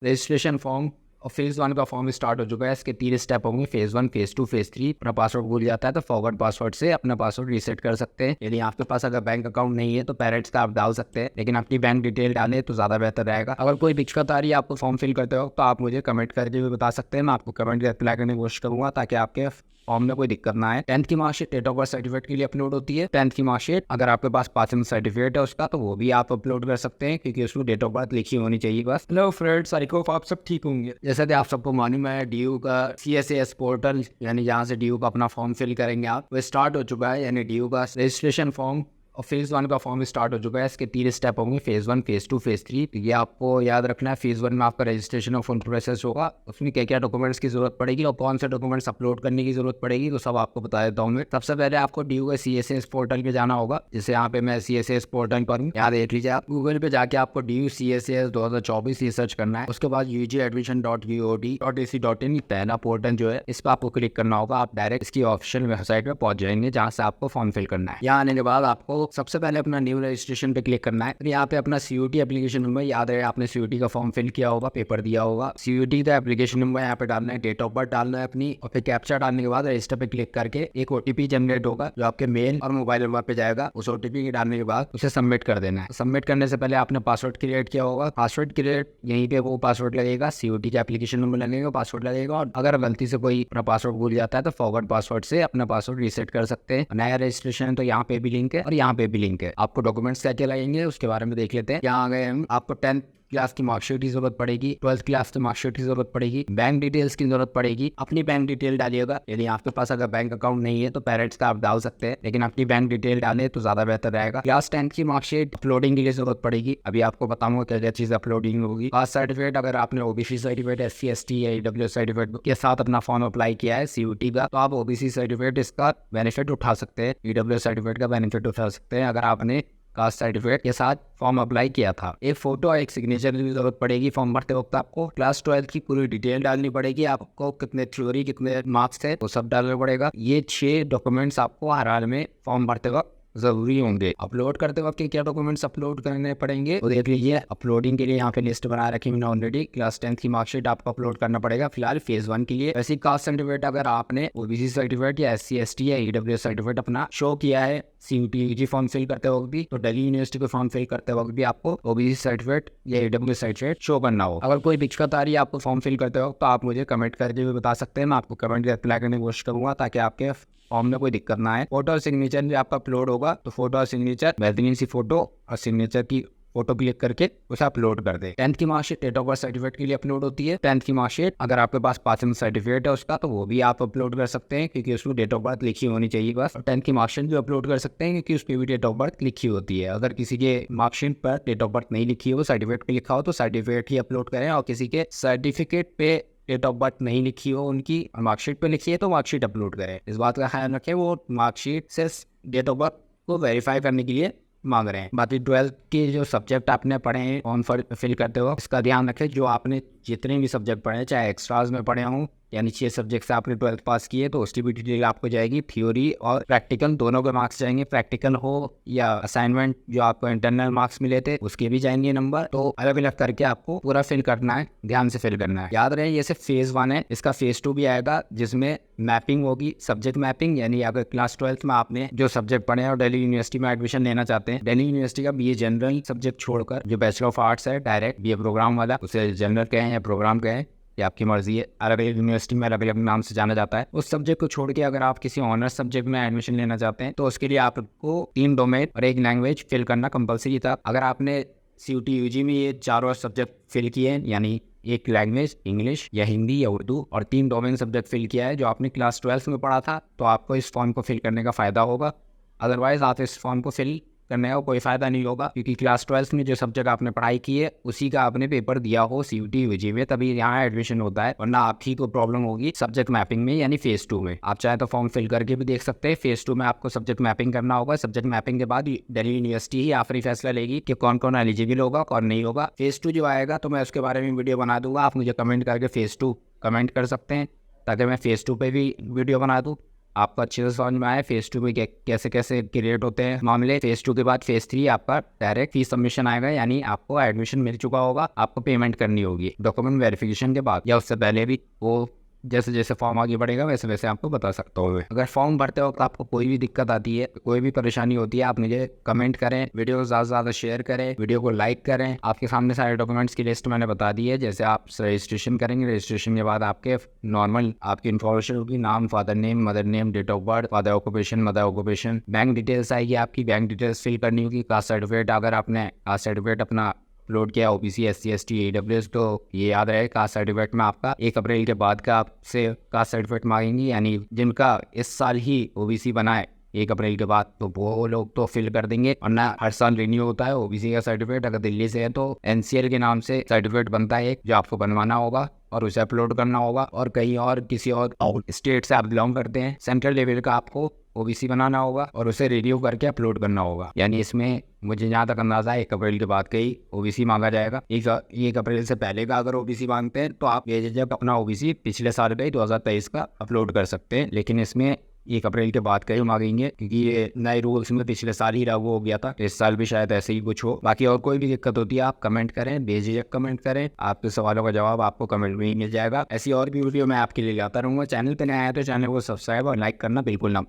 Registration form और phase 1 का form start हो चुका है। इसके 3 स्टेप होंगे, फेज़ 1, फेज़ 2, फेज़ 3। अपना पासवर्ड भूल जाता है तो फॉरगॉट पासवर्ड से अपना पासवर्ड रीसेट कर सकते हैं। यदि आपके पास अगर बैंक अकाउंट नहीं है तो पेरेंट्स का आप डाल सकते हैं, लेकिन अपनी बैंक डिटेल डालें तो ज़्यादा बेहतर रहेगा। अगर कोई दिक्कत आ रही है आपको फॉर्म फिल करते हो तो आप मुझे कमेंट करके भी बता सकते हैं। मैं आपको कमेंट रिप्लाई करने की कोशिश करूँगा ताकि आपके फॉर्म में कोई दिक्कत ना आए। 10th की marksheet date of birth certificate के लिए अपलोड होती है। 10th की मार्कशीट अगर आपके पास पासिंग सर्टिफिकेट है उसका तो वो भी आप अपलोड कर सकते हैं, क्योंकि उसमें डेट ऑफ बर्थ लिखी होनी चाहिए बस। हेलो फ्रेंड्स, आई होप आप सब ठीक होंगे। जैसा कि आप सबको मालूम है, डीयू का CSAS पोर्टल यानी जहाँ से डीयू का अपना फॉर्म फिल करेंगे आप, वो स्टार्ट हो चुका है। यानी डीयू का रजिस्ट्रेशन फॉर्म और फेज़ 1 का फॉर्म स्टार्ट हो चुका है। इसके 3 स्टेप होंगे, फेज़ 1, फेज़ 2, फेज़ 3। तो ये आपको याद रखना है। फेज़ 1 में आपका रजिस्ट्रेशन और फुल प्रोसेस होगा। उसमें क्या क्या डॉक्यूमेंट्स की जरूरत पड़ेगी और कौन से डॉक्यूमेंट्स अपलोड करने की जरूरत पड़ेगी, तो सब आपको बता देता हूँ मैं। सबसे पहले आपको डीयू के CSAS पोर्टल पे जाना होगा। जैसे यहाँ पे मैं CSAS पोर्टल पर हूँ, यहाँ देख लीजिए। आप गूगल पे जाके आपको डीयू CSAS 2024 ये सर्च करना है। उसके बाद UGadmission.gov.ac.in पहला पोर्टल जो है, इस पर आपको क्लिक करना होगा। आप डायरेक्ट इसकी ऑफिशियल वेबसाइट पे पहुंच जाएंगे जहाँ से आपको फॉर्म फिल करना है। यहाँ आने के बाद आपको सबसे पहले अपना न्यू रजिस्ट्रेशन पे क्लिक करना है। फिर यहाँ पे अपना CUT एप्लीकेशन नंबर, याद है आपने CUT का फॉर्म फिल किया होगा, पेपर दिया होगा। CUT का एप्लीकेशन नंबर यहाँ पे डालना है, डेट ऑफ बर्थ डालना है अपनी, और फिर कैप्चा डालने के बाद रजिस्टर पे क्लिक करके एक OTP जनरेट होगा जो आपके मेल और मोबाइल नंबर पे जाएगा। उस OTP के डालने के बाद उसे सबमिट कर देना है। सबमिट करने से पहले आपने पासवर्ड क्रिएट किया होगा। पासवर्ड क्रिएट यहीं पे वो पासवर्ड लगेगा, CUT का एप्लीकेशन नंबर लगेगा, पासवर्ड लगेगा। और अगर गलती से कोई अपना पासवर्ड भूल जाता है तो फॉरगॉट पासवर्ड से अपना पासवर्ड रीसेट कर सकते हैं। नया रजिस्ट्रेशन है तो यहाँ पे भी लिंक है और यहाँ पे भी लिंक है। आपको डॉक्यूमेंट्स क्या क्या लगेंगे उसके बारे में देख लेते हैं। यहाँ आ गए हम। आपको 10th क्लास की मार्कशीट की जरूरत पड़ेगी, 12th क्लास की मार्कशीट की जरूरत पड़ेगी, बैंक डिटेल्स की जरूरत पड़ेगी। अपनी बैंक डिटेल डालिएगा। यदि आपके पास अगर बैंक अकाउंट नहीं है तो पेरेंट्स का आप डाल सकते हैं, लेकिन अपनी बैंक डिटेल डालें तो ज्यादा बेहतर रहेगा। क्लास 10th की मार्कशीट अपलोडिंग के लिए जरूरत पड़ेगी। अभी आपको बताऊंगा क्या क्या चीज अपलोडिंग होगी। कास्ट सर्टिफिकेट, अगर आपने OBC सर्टिफिकेट, SC ST या EWS सर्टिफिकेट के साथ अपना फॉर्म अप्लाई किया है CUT का, तो आप OBC सर्टिफिकेट इसका बेनिफिट उठा सकते हैं, EWS सर्टिफिकेट का बेनिफिट उठा सकते हैं अगर आपने कास्ट सर्टिफिकेट के साथ फॉर्म अप्लाई किया था। एक फोटो और एक सिग्नेचर की जरूरत पड़ेगी फॉर्म भरते वक्त। आपको क्लास 12th की पूरी डिटेल डालनी पड़ेगी। आपको कितने थ्योरी कितने मार्क्स थे वो सब डालना पड़ेगा। ये 6 डॉक्यूमेंट्स आपको हर हाल में फॉर्म भरते वक्त जरूरी होंगे। अपलोड करते वक्त क्या डॉक्यूमेंट्स अपलोड करने पड़ेंगे वो देख लीजिए। अपलोडिंग के लिए यहाँ पे लिस्ट बना रखी मैंने ऑलरेडी। क्लास 10th की मार्कशीट आपको अपलोड करना पड़ेगा फिलहाल फेज़ 1 के लिए। वैसे कास्ट सर्टिफिकेट अगर आपने OBC सर्टिफिकेट या SC ST या EWS सर्टिफिकेट अपना शो किया है CUT UG फॉर्म फिल करते वक्त भी, तो दिल्ली यूनिवर्सिटी को फॉर्म फिल करते वक्त भी आपको OBC सर्टिफिकेट या EWS सर्टिफिकेट शो करना हो। अगर कोई दिक्कत आ रही है आपको फॉर्म फिल करते वक्त तो आप मुझे कमेंट करके भी बता सकते हैं। मैं आपको कमेंट रिप्लाई करने की कोशिश करूंगा ताकि आपके फॉर्म में कोई दिक्कत ना आए। फोटो और सिग्नेचर भी आपका अपलोड होगा, तो फोटो और सिग्नेचर बेहतरीन सी फोटो और सिग्नेचर की फोटो क्लिक करके उसे अपलोड कर दे। 10th की marksheet date of birth certificate के लिए अपलोड होती है। 10th की मार्कशीट अगर आपके पास पासिंग सर्टिफिकेट है उसका तो वो भी आप अपलोड कर सकते हैं, क्योंकि उसमें डेट ऑफ बर्थ लिखी होनी चाहिए बस। और 10th की मार्कशीट भी अपलोड कर सकते हैं क्योंकि उस पर भी डेट ऑफ बर्थ लिखी होती है। अगर किसी के मार्कशीट पर डेट ऑफ बर्थ नहीं लिखी हो, सर्टिफिकेट पे लिखा हो तो सर्टिफिकेट ही अपलोड करें, और किसी के सर्टिफिकेट पे डेट ऑफ बर्थ नहीं लिखी हो उनकी मार्कशीट पे लिखी है तो मार्कशीट अपलोड करें। इस बात का ख्याल रखें, वो मार्कशीट से डेट ऑफ बर्थ को वेरीफाई करने के लिए मांग रहे हैं। बाकी 12th के जो सब्जेक्ट आपने पढ़े हैं फॉर्म फिल करते हो इसका ध्यान रखें। जो आपने जितने भी सब्जेक्ट पढ़े हैं, चाहे एक्स्ट्राज में पढ़े हों यानी 6 सब्जेक्ट से आपने 12th पास किए तो उसकी भी डिटेल आपको जाएगी। थ्योरी और प्रैक्टिकल दोनों के मार्क्स जाएंगे। प्रैक्टिकल हो या असाइनमेंट जो आपको इंटरनल मार्क्स मिले थे उसके भी जाएंगे नंबर। तो अलग अलग करके आपको पूरा फिल करना है, ध्यान से फिल करना है। याद रहे ये सिर्फ फेज़ 1 है, इसका फेज़ 2 भी आएगा जिसमें मैपिंग होगी, सब्जेक्ट मैपिंग। यानी अगर क्लास 12th में आपने जो सब्जेक्ट पढ़े हैं और दिल्ली यूनिवर्सिटी में एडमिशन लेना चाहते हैं, दिल्ली यूनिवर्सिटी का BA जनरल सब्जेक्ट छोड़कर जो बैचलर ऑफ आर्ट्स है डायरेक्ट BA प्रोग्राम वाला, उसे जनरल कहें या प्रोग्राम कहें ये आपकी मर्जी है। अलग अलग यूनिवर्सिटी में अलग अलग नाम से जाना जाता है। उस सब्जेक्ट को छोड़ के अगर आप किसी ऑनर्स सब्जेक्ट में एडमिशन लेना चाहते हैं तो उसके लिए आपको 3 डोमेन और 1 लैंग्वेज फिल करना कंपलसरी था। अगर आपने CUT UG में ये 4 सब्जेक्ट फिल किए हैं, यानी 1 लैंग्वेज इंग्लिश या हिंदी या उर्दू और 3 डोमेन सब्जेक्ट फिल किया है जो आपने क्लास 12th में पढ़ा था, तो आपको इस फॉर्म को फिल करने का फ़ायदा होगा। अदरवाइज आप इस फॉर्म को फिल करने का कोई फ़ायदा नहीं होगा, क्योंकि क्लास 12th में जो सब्जेक्ट आपने पढ़ाई की है उसी का आपने पेपर दिया हो CUT UG में, तभी यहाँ एडमिशन होता है। वरना आपकी को प्रॉब्लम होगी सब्जेक्ट मैपिंग में यानी फेज़ 2 में। आप चाहे तो फॉर्म फिल करके भी देख सकते हैं। फेज़ 2 में आपको सब्जेक्ट मैपिंग करना होगा। सब्जेक्ट मैपिंग के बाद दिल्ली यूनिवर्सिटी ही आखिरी फैसला लेगी कि कौन कौन एलिजिबल होगा कौन नहीं होगा। फेज़ 2 जो आएगा तो मैं उसके बारे में वीडियो बना दूंगा। आप मुझे कमेंट करके फेज़ 2 कमेंट कर सकते हैं ताकि मैं फेज़ 2 पे भी वीडियो बना दूँ। आपको अच्छे से समझ में आया फेज 2 में कैसे कैसे क्रिएट होते हैं मामले। फेज 2 के बाद फेज 3 आपका डायरेक्ट फीस सबमिशन आएगा, यानी आपको एडमिशन मिल चुका होगा, आपको पेमेंट करनी होगी डॉक्यूमेंट वेरिफिकेशन के बाद या उससे पहले भी। वो जैसे जैसे फॉर्म आगे बढ़ेगा वैसे वैसे आपको बता सकता हूँ। अगर फॉर्म भरते वक्त आपको कोई भी दिक्कत आती है, कोई भी परेशानी होती है, आप मुझे कमेंट करें, वीडियो को ज़्यादा से ज़्यादा शेयर करें, वीडियो को लाइक करें। आपके सामने सारे डॉक्यूमेंट्स की लिस्ट मैंने बता दी है। जैसे आप रजिस्ट्रेशन करेंगे, रजिस्ट्रेशन के बाद आपके नॉर्मल आपकी इन्फॉर्मेशन होगी, नाम, father name, mother name, date of birth, father occupation, mother occupation, bank details आएगी, आपकी बैंक डिटेल्स फिल करनी होगी, कास्ट सर्टिफिकेट, अगर आपने कास्ट सर्टिफिकेट अपना अपलोड किया ओबीसी, एससी, एसटी, ईडब्ल्यूएस, तो ये याद रहे कास्ट सर्टिफिकेट में आपका 1 अप्रैल के बाद का आपसे कास्ट सर्टिफिकेट मांगेंगी, यानी जिनका इस साल ही ओबीसी बना है 1 अप्रैल के बाद, तो वो लोग तो फिल कर देंगे। वरना हर साल रिन्यू होता है ओबीसी का सर्टिफिकेट। अगर दिल्ली से है तो एनसीएल के नाम से सर्टिफिकेट बनता है एक, जो आपको बनवाना होगा और उसे अपलोड करना होगा। और कहीं और किसी और स्टेट से आप बिलोंग करते हैं, सेंट्रल लेवल का आपको ओबीसी बनाना होगा और उसे रिन्यू करके अपलोड करना होगा। यानी इसमें मुझे जहाँ तक अंदाजा है 1 अप्रैल के बाद का ही ओबीसी मांगा जाएगा। 1 अप्रैल से पहले का अगर ओबीसी मांगते हैं तो आप बेझिझक अपना ओबीसी पिछले साल का ही 2023 का अपलोड कर सकते हैं, लेकिन इसमें 1 अप्रैल के बाद का ही मांगेंगे क्योंकि ये नए रूल्स में पिछले साल ही लागू हो गया था। इस साल भी शायद ऐसे ही कुछ हो। बाकी और कोई भी दिक्कत होती है आप कमेंट करें, बेझिझक कमेंट करें, आपके सवालों का जवाब आपको कमेंट में ही मिल जाएगा। ऐसी और भी वीडियो मैं आपके लिए लाता रहूँगा। चैनल पर नया आया तो चैनल को सब्सक्राइब और लाइक करना बिल्कुल ना